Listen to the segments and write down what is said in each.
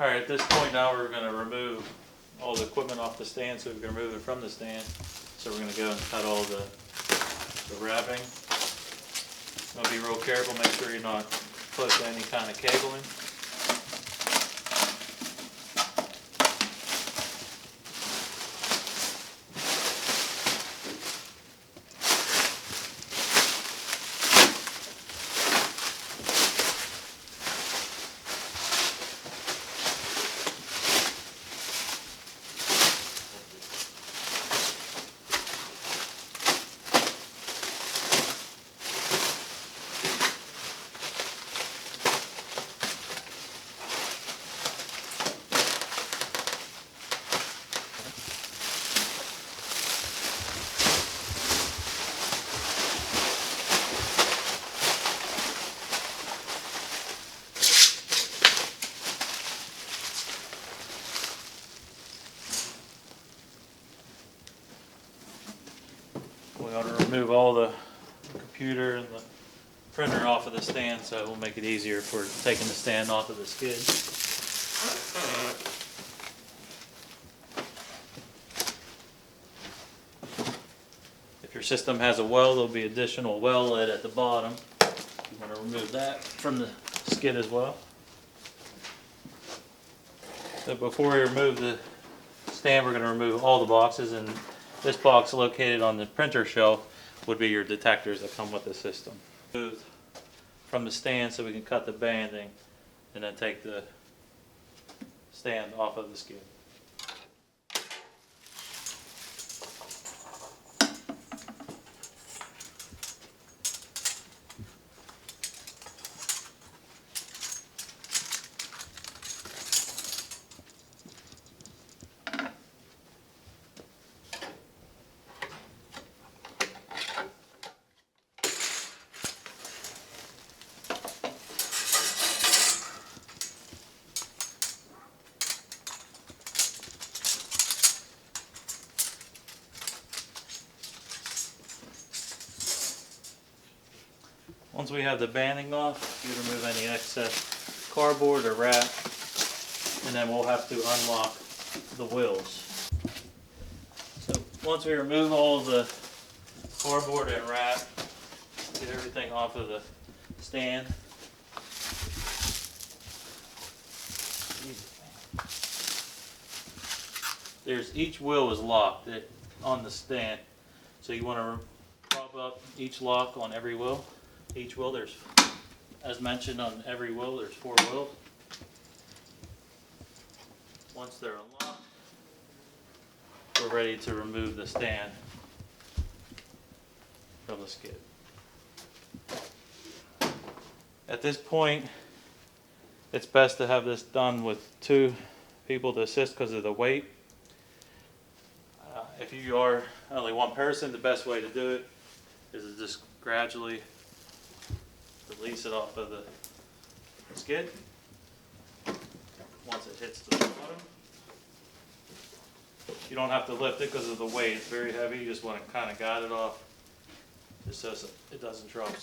Alright, at this point now we're going to remove all the equipment off the stand, so we're going to remove it from the stand. So we're going to go and cut all the wrapping. Be real careful, make sure you're not close to any kind of cabling. We ought to remove all the computer and the printer off of the stand, so it will make it easier for taking the stand off of the skid. If your system has a well, there'll be additional well lid at the bottom. You want to remove that from the skid as well. So before we remove the stand, we're going to remove all the boxes, and this box located on the printer shelf would be your detectors that come with the system. Move from the stand so we can cut the banding and then take the stand off of the skid. Once we have the banding off, you remove any excess cardboard or wrap, and then we'll have to unlock the wheels. So once we remove all the cardboard and wrap, get everything off of the stand. Each wheel is locked on the stand, so you want to prop up each lock on every wheel. Each wheel, there's, as mentioned, on every wheel there's 4 wheels. Once they're unlocked, we're ready to remove the stand from the skid. At this point, it's best to have this done with 2 people to assist because of the weight. If you are only one person, the best way to do it is to just gradually release it off of the skid. Once it hits the bottom, you don't have to lift it because of the weight. It's very heavy. You just want to kind of guide it off just so it doesn't drop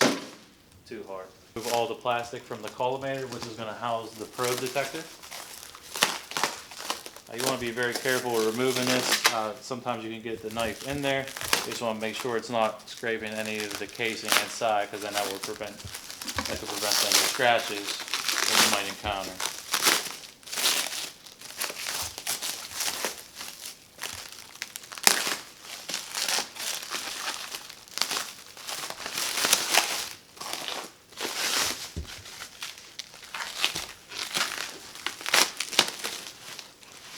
too hard. Remove all the plastic from the collimator, which is going to house the probe detector. You want to be very careful with removing this. Sometimes you can get the knife in there. You just want to make sure it's not scraping any of the casing inside, because then that could prevent any scratches that you might encounter.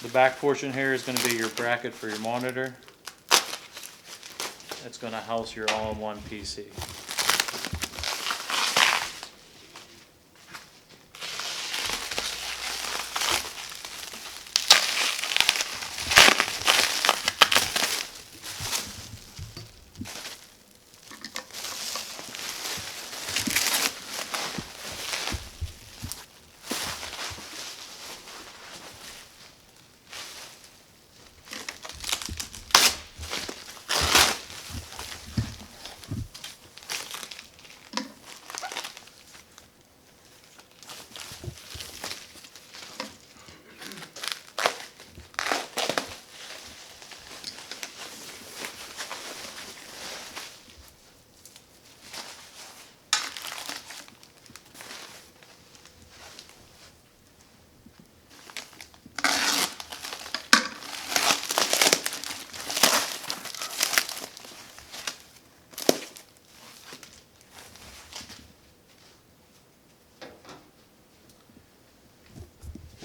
The back portion here is going to be your bracket for your monitor. It's going to house your all-in-one PC.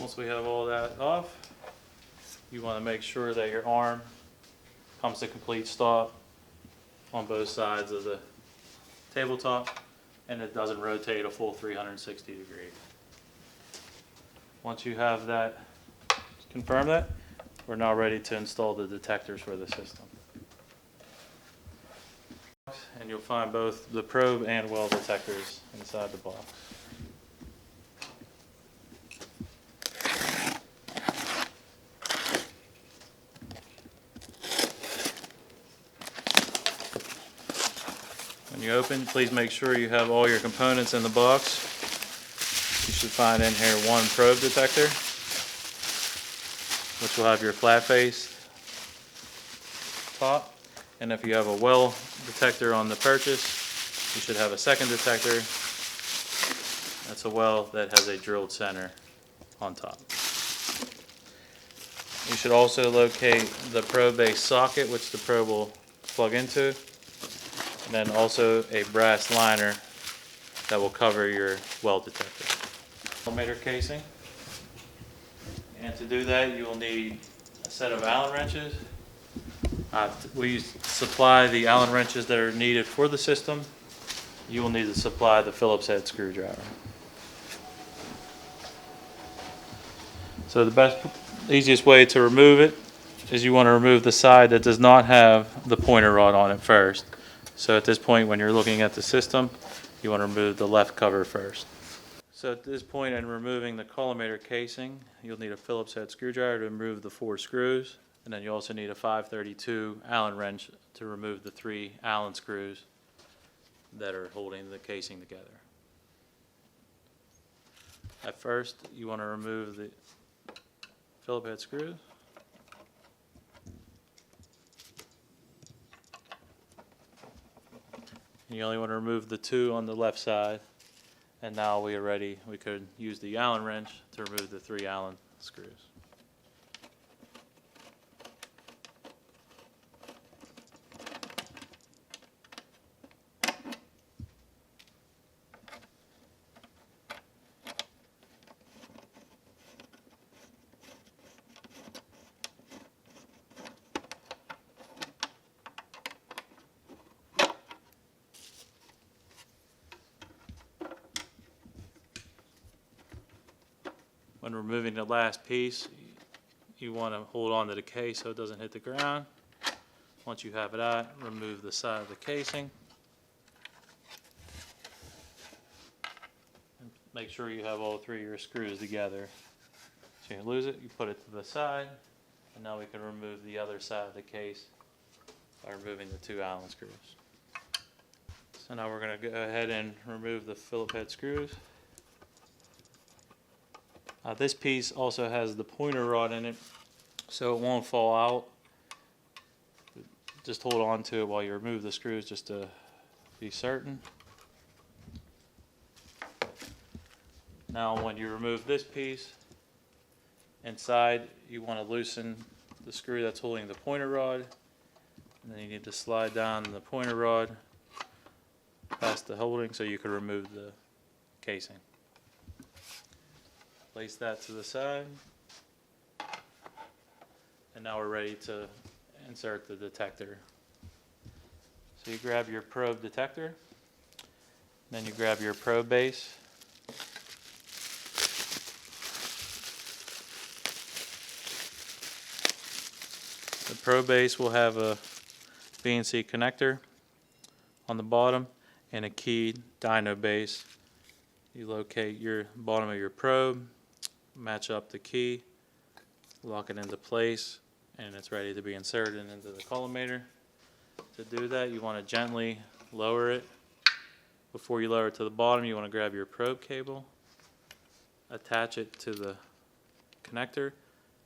Once we have all that off, you want to make sure that your arm comes to complete stop on both sides of the tabletop and it doesn't rotate a full 360 degrees. Once you have that, confirm that, we're now ready to install the detectors for the system. And you'll find both the probe and well detectors inside the box. When you open, please make sure you have all your components in the box. You should find in here one probe detector, which will have your flat face top. And if you have a well detector on the purchase, you should have a second detector. That's a well that has a drilled center on top. You should also locate the probe base socket, which the probe will plug into. And then also a brass liner that will cover your well detector. Millimeter casing. And to do that, you will need a set of Allen wrenches. We supply the Allen wrenches that are needed for the system. You will need to supply the Phillips head screwdriver. So the easiest way to remove it is you want to remove the side that does not have the pointer rod on it first. So at this point, when you're looking at the system, you want to remove the left cover first. So at this point in removing the collimator casing, you'll need a Phillips head screwdriver to remove the 4 screws. And then you also need a 532 Allen wrench to remove the 3 Allen screws that are holding the casing together. At first, you want to remove the Phillips head screws. You only want to remove the 2 on the left side. And now we are ready. We could use the Allen wrench to remove the 3 Allen screws. When removing the last piece, you want to hold on to the case so it doesn't hit the ground. Once you have it out, remove the side of the casing. And make sure you have all 3 of your screws together. So you lose it, you put it to the side, and now we can remove the other side of the case by removing the 2 Allen screws. So now we're going to go ahead and remove the Phillips head screws. This piece also has the pointer rod in it, so it won't fall out. Just hold on to it while you remove the screws just to be certain. Now when you remove this piece, inside you want to loosen the screw that's holding the pointer rod, and then you need to slide down the pointer rod past the holding so you can remove the casing. Place that to the side, and now we're ready to insert the detector. So you grab your probe detector, then you grab your probe base. The probe base will have a BNC connector on the bottom and a keyed dyno base. You locate your bottom of your probe, match up the key, lock it into place, and it's ready to be inserted into the collimator. To do that, you want to gently lower it. Before you lower it to the bottom, you want to grab your probe cable, attach it to the connector,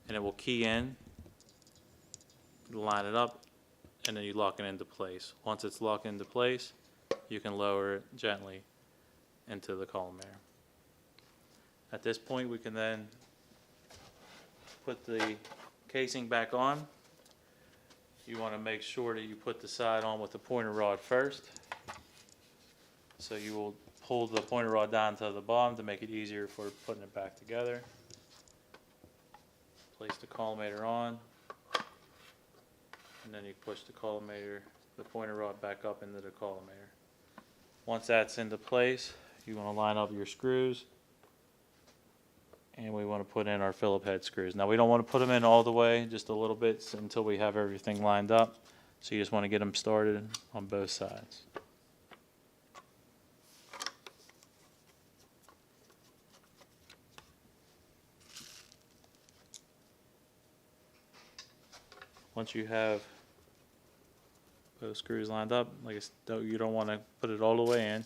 and it will key in. Line it up, and then you lock it into place. Once it's locked into place, you can lower it gently into the collimator. At this point, we can then put the casing back on. You want to make sure that you put the side on with the pointer rod first. So you will pull the pointer rod down to the bottom to make it easier for putting it back together. Place the collimator on, and then you push the collimator, the pointer rod back up into the collimator. Once that's into place, you want to line up your screws, and we want to put in our Phillip head screws. Now we don't want to put them in all the way, just a little bit until we have everything lined up. So you just want to get them started on both sides. Once you have both screws lined up, like I said, you don't want to put it all the way in.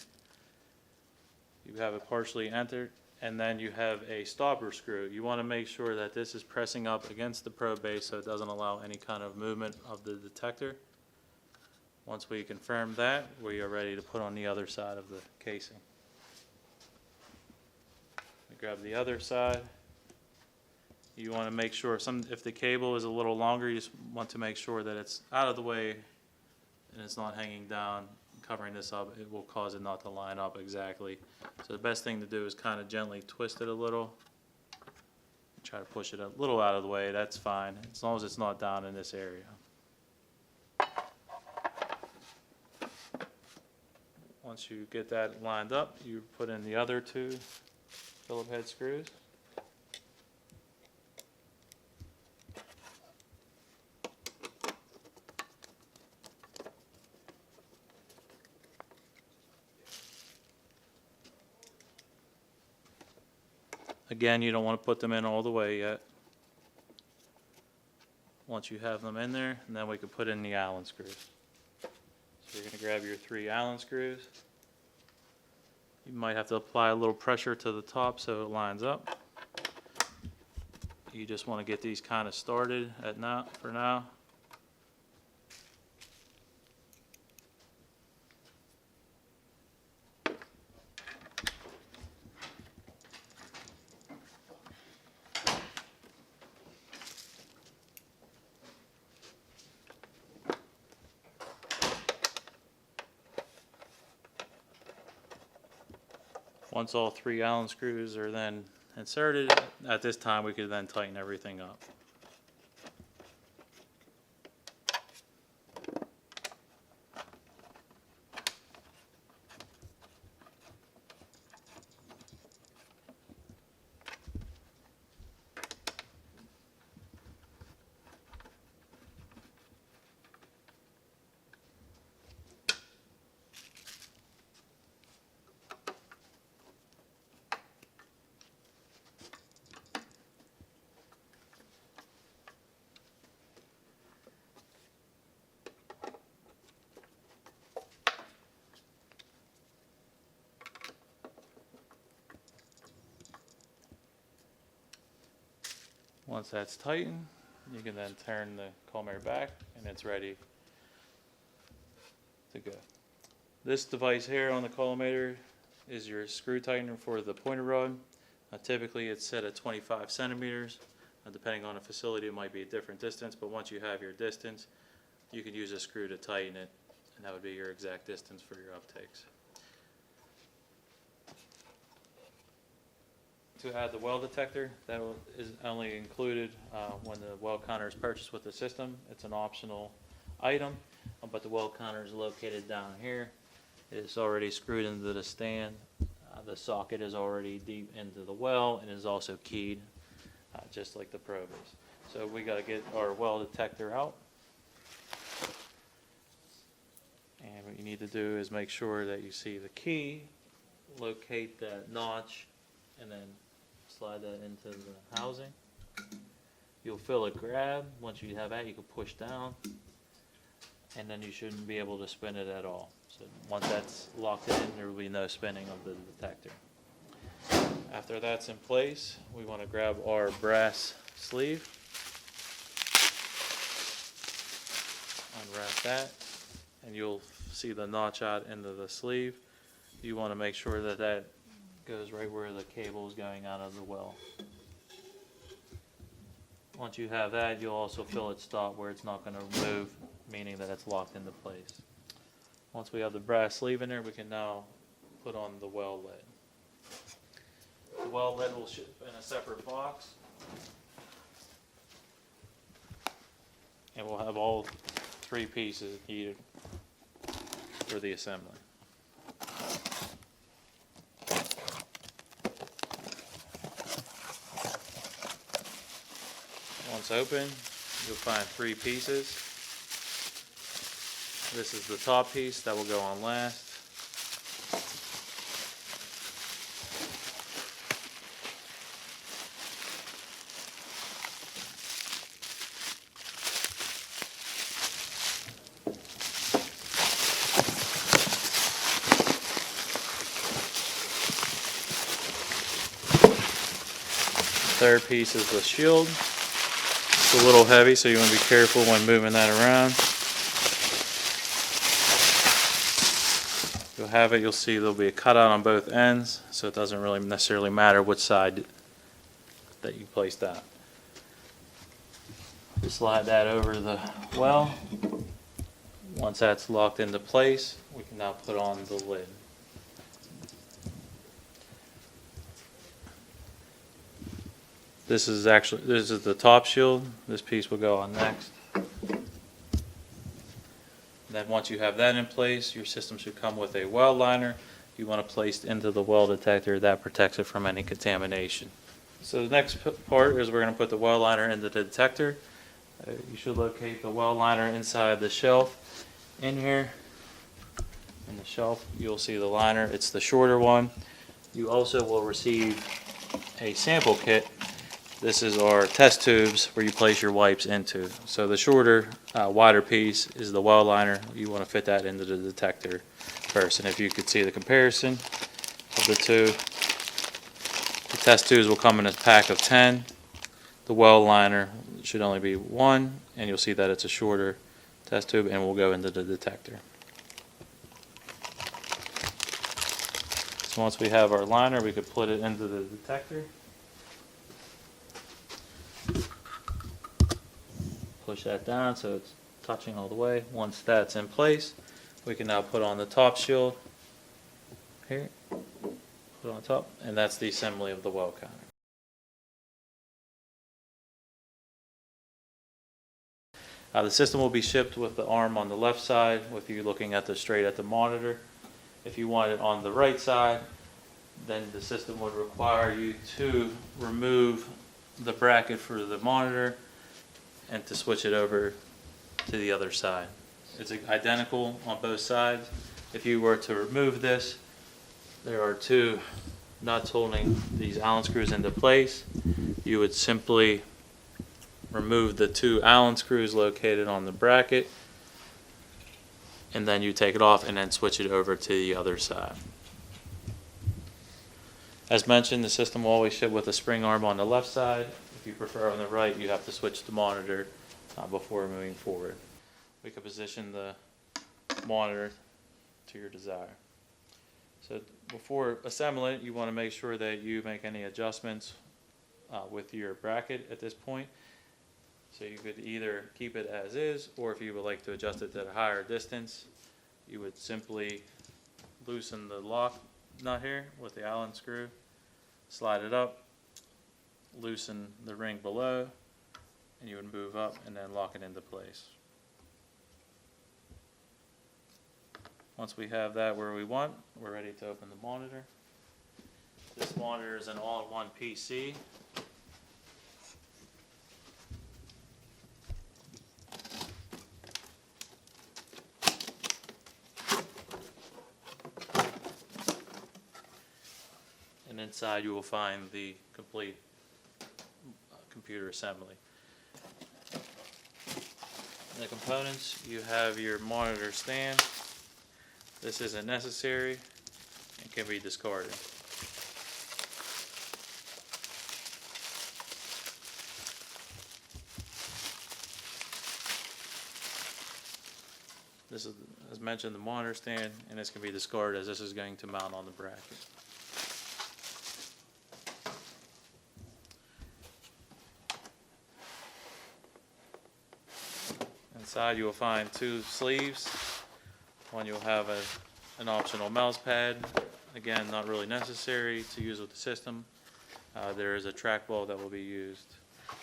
You have it partially entered, and then you have a stopper screw. You want to make sure that this is pressing up against the probe base so it doesn't allow any kind of movement of the detector. Once we confirm that, we are ready to put on the other side of the casing. We grab the other side. You want to make sure if the cable is a little longer, you just want to make sure that it's out of the way and it's not hanging down, covering this up. It will cause it not to line up exactly. So the best thing to do is kind of gently twist it a little. Try to push it a little out of the way. That's fine, as long as it's not down in this area. Once you get that lined up, you put in the other two Phillip head screws. Again, you don't want to put them in all the way yet. Once you have them in there, and then we can put in the Allen screws. So you're going to grab your 3 Allen screws. You might have to apply a little pressure to the top so it lines up. You just want to get these kind of started for now. Once all 3 Allen screws are then inserted, at this time we could then tighten everything up. Once that's tightened, you can then turn the collimator back and it's ready to go. This device here on the collimator is your screw tightener for the pointer rod. Typically it's set at 25 centimeters. Depending on the facility, it might be a different distance, but once you have your distance, you can use a screw to tighten it, and that would be your exact distance for your uptakes. To add the well detector, that is only included when the well counter is purchased with the system. It's an optional item, but the well counter is located down here. It is already screwed into the stand. The socket is already deep into the well and is also keyed, just like the probe is. So we got to get our well detector out. And what you need to do is make sure that you see the key, locate that notch, and then slide that into the housing. You'll feel a grab. Once you have that, you can push down, and then you shouldn't be able to spin it at all. So once that's locked in, there will be no spinning of the detector. After that's in place, we want to grab our brass sleeve, unwrap that, and you'll see the notch out into the sleeve. You want to make sure that that goes right where the cable is going out of the well. Once you have that, you'll also feel it stop where it's not going to move, meaning that it's locked into place. Once we have the brass sleeve in there, we can now put on the well lid. The well lid will ship in a separate box. and we'll have all 3 pieces needed for the assembly. Once open, you'll find 3 pieces. This is the top piece that will go on last. Third piece is the shield. It's a little heavy, so you want to be careful when moving that around. You'll have it, you'll see there'll be a cutout on both ends, so it doesn't really necessarily matter which side that you place that. Just slide that over the well. Once that's locked into place, we can now put on the lid. This is the top shield. This piece will go on next. Then once you have that in place, your system should come with a well liner you want to place into the well detector that protects it from any contamination. So the next part is we're going to put the well liner into the detector. You should locate the well liner inside the shelf. In here, in the shelf, you'll see the liner. It's the shorter one. You also will receive a sample kit. This is our test tubes where you place your wipes into. So the shorter, wider piece is the well liner. You want to fit that into the detector first. And if you could see the comparison of the two, the test tubes will come in a pack of 10. The well liner should only be 1, and you'll see that it's a shorter test tube and will go into the detector. So once we have our liner, we could put it into the detector. Push that down so it's touching all the way. Once that's in place, we can now put on the top shield here, put it on top, and that's the assembly of the well counter. The system will be shipped with the arm on the left side, with you looking at straight at the monitor. If you want it on the right side, then the system would require you to remove the bracket for the monitor and to switch it over to the other side. It's identical on both sides. If you were to remove this, there are 2 nuts holding these Allen screws into place. You would simply remove the 2 Allen screws located on the bracket, and then you take it off and then switch it over to the other side. As mentioned, the system will always ship with a spring arm on the left side. If you prefer on the right, you have to switch the monitor before moving forward. We can position the monitor to your desire. So before assembling it, you want to make sure that you make any adjustments with your bracket at this point. So you could either keep it as is, or if you would like to adjust it to a higher distance, you would simply loosen the lock nut here with the Allen screw, slide it up, loosen the ring below, and you would move up and then lock it into place. Once we have that where we want, we're ready to open the monitor. This monitor is an all-in-one PC. And inside you will find the complete computer assembly. In the components, you have your monitor stand. This isn't necessary and can be discarded. This is, as mentioned, the monitor stand, and this can be discarded as this is going to mount on the bracket. Inside you will find 2 sleeves. One you'll have an optional mouse pad. Again, not really necessary to use with the system. There is a trackball that will be used.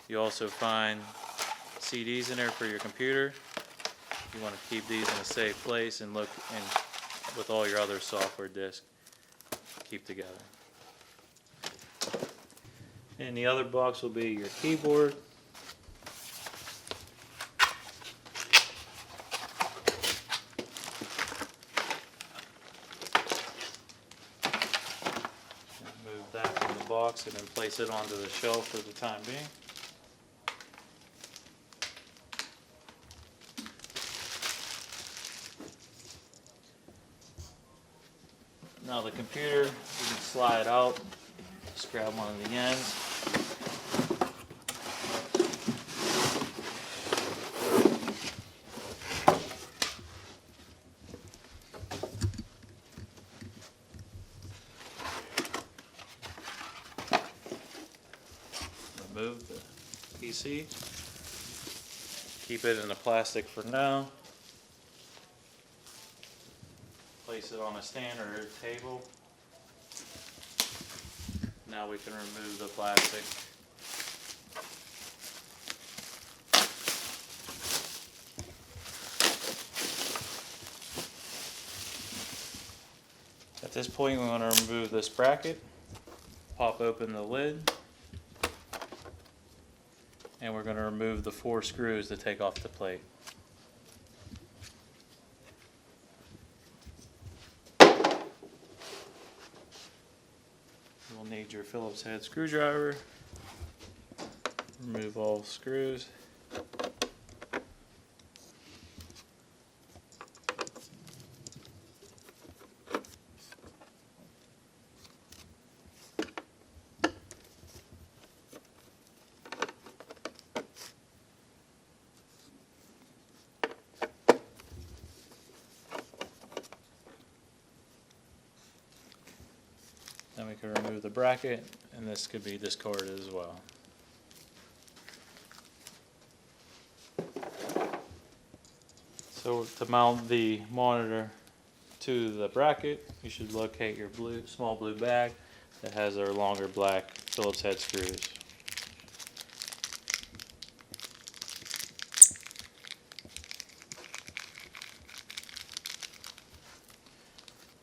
You also find CDs in there for your computer. You want to keep these in a safe place and look and with all your other software disks keep together. And the other box will be your keyboard. Move that from the box and then place it onto the shelf for the time being. Now the computer, you can slide out, just grab one of the ends. Remove the PC, keep it in the plastic for now. Place it on a stand or a table. Now we can remove the plastic. At this point, we want to remove this bracket, pop open the lid, and we're going to remove the 4 screws to take off the plate. You'll need your Phillips head screwdriver. Remove all screws. Then we can remove the bracket, and this could be discarded as well. So to mount the monitor to the bracket, you should locate your small blue bag that has our longer black Phillips head screws.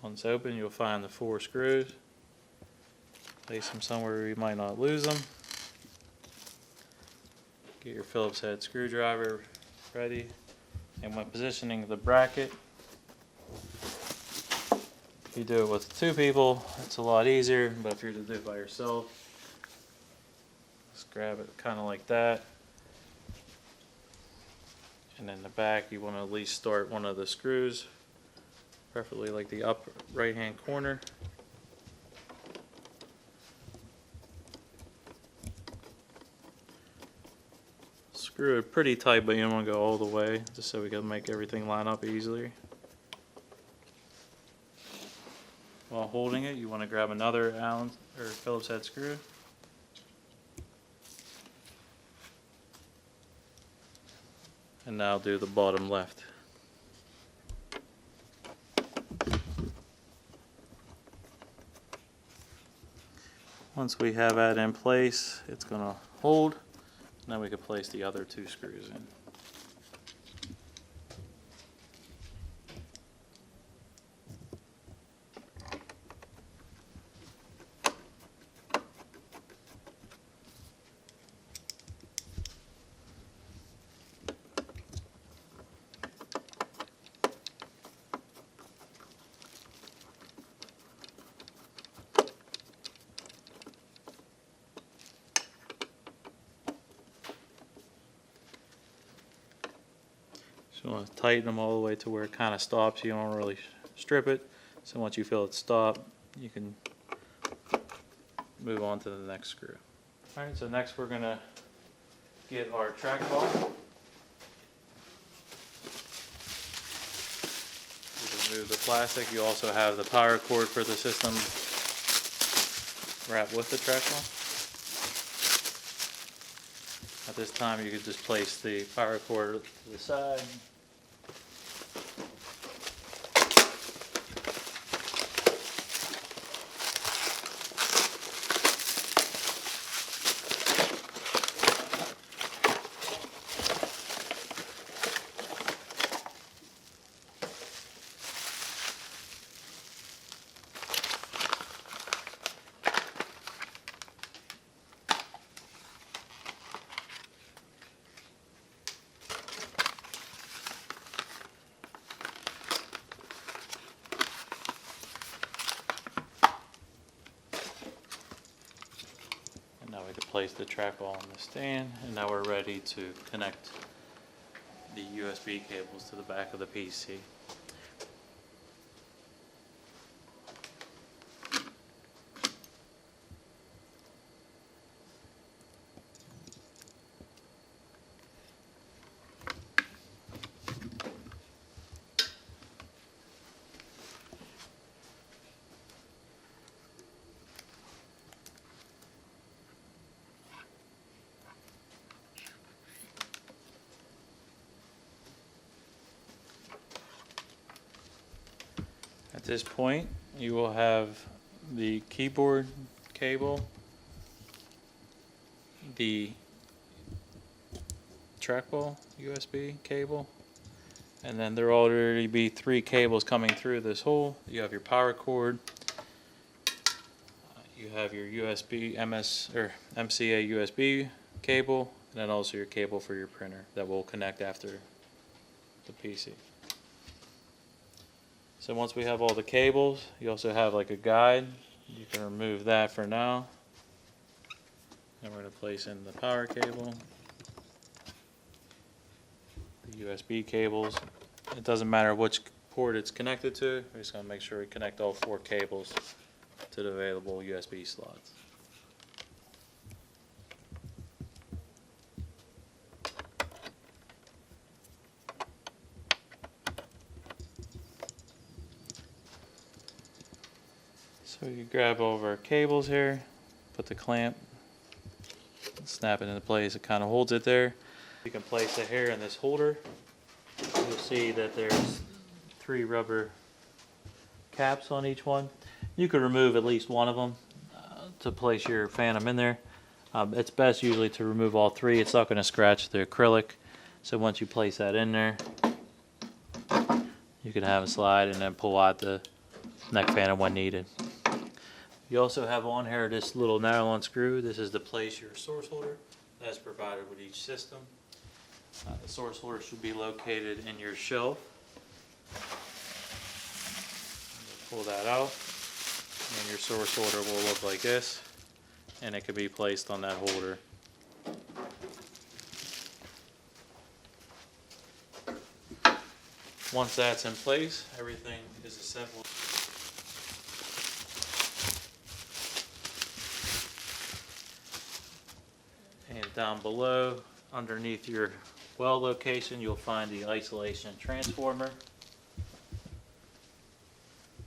Once open, you'll find the 4 screws. Place them somewhere you might not lose them. Get your Phillips head screwdriver ready. And when positioning the bracket, if you do it with 2 people, it's a lot easier. But if you're to do it by yourself, just grab it kind of like that. And in the back, you want to at least start one of the screws, preferably like the upper right-hand corner. Screw it pretty tight, but you don't want to go all the way, just so we can make everything line up easily. While holding it, you want to grab another Allen or Phillips head screw. And now do the bottom left. Once we have that in place, it's going to hold. Now we can place the other 2 screws in. So you want to tighten them all the way to where it kind of stops. You don't really strip it. So once you feel it stop, you can move on to the next screw. Alright, so next we're going to get our trackball. You remove the plastic. You also have the power cord for the system wrapped with the trackball. At this time, you could just place the power cord to the side. place the trackball on the stand, and now we're ready to connect the USB cables to the back of the PC. At this point, you will have the keyboard cable, the trackball USB cable, and then there will already be 3 cables coming through this hole. You have your power cord, you have your USB MCA USB cable, and then also your cable for your printer that will connect after the PC. So once we have all the cables, you also have like a guide. You can remove that for now. And we're going to place in the power cable, the USB cables. It doesn't matter which port it's connected to. We're just going to make sure we connect all 4 cables to the available USB slots. So you grab all of our cables here, put the clamp, snap it into place. It kind of holds it there. You can place it here in this holder. You'll see that there's 3 rubber caps on each one. You could remove at least one of them to place your Phantom in there. It's best usually to remove all 3. It's not going to scratch the acrylic. So once you place that in there, you can have it slide and then pull out the neck Phantom when needed. You also have on here this little nylon screw. This is to place your source holder that's provided with each system. The source holder should be located in your shelf. Pull that out, and your source holder will look like this, and it can be placed on that holder. Once that's in place, everything is assembled. And down below, underneath your well location, you'll find the isolation transformer.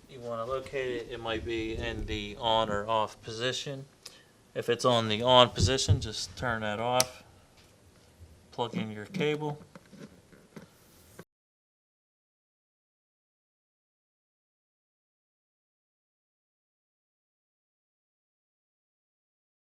You want to locate it, it might be in the on or off position. If it's on the on position, just turn that off, plug in your cable,